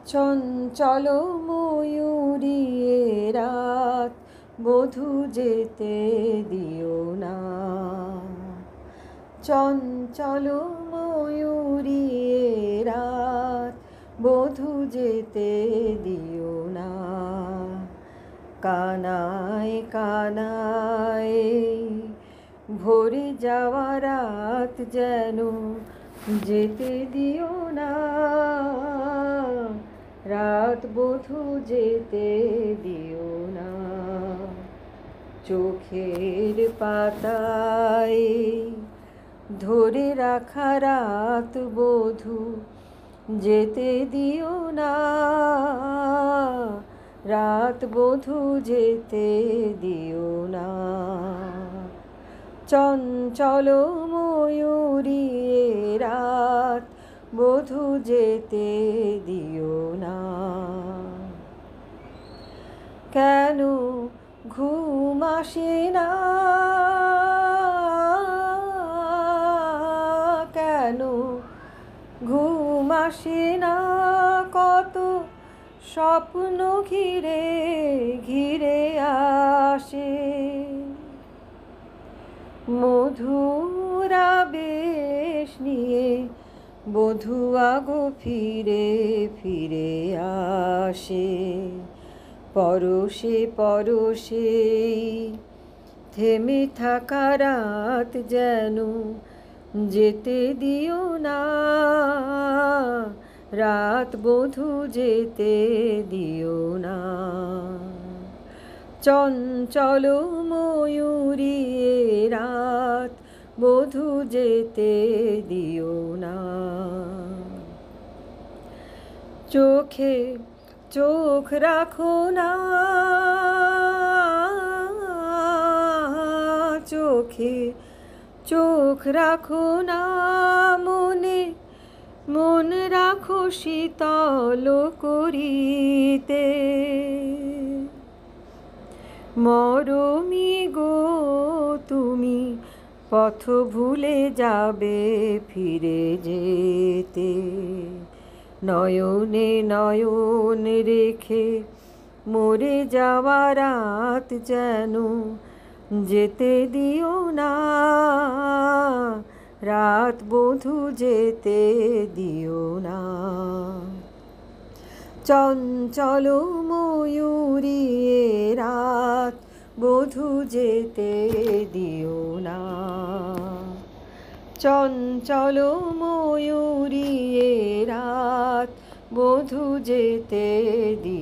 চঞ্চল ময়ূরী এ রাত বধূ যেতে দিও না। চঞ্চল ময়ূরী এ রাত বধূ যেতে দিও না। কানায় কানায় ভরে যাওয়া রাত যেন যেতে দিও না। রাত বধূ যেতে দিও না। চোখের পাতায় ধরে রাখা রাত বধূ যেতে দিও না। রাত বধূ যেতে দিও না। চঞ্চল ময়ূরী এ রাত বধূ যেতে দিও না। কেন ঘুম আসে না, কেন ঘুম আসে না, কত স্বপ্ন ঘিরে ঘিরে আসে। মধুর আবেশ নিয়ে বধূ আগো ফিরে ফিরে আসে। পরশে পরশে থেমে থাকা রাত যেন যেতে দিও না। রাত বধূ যেতে দিও না। চঞ্চল ময়ূরী এ রাত বধূ যেতে দিও না। চোখে চোখ রাখো না, চোখে চোখ রাখো না, মনে মন রাখো শীতল করিতে। মরমি গো তুমি পথ ভুলে যাবে ফিরে যেতে। নয়নে নয়ন রেখে মরে যাওয়া রাত যেন যেতে দিও না। রাত বধূ যেতে দিও না। চঞ্চল ময়ূরী এ রাত বধূ যেতে দিও না। চঞ্চল ময়ূরী এ রাত বধূ যেতে দিও না।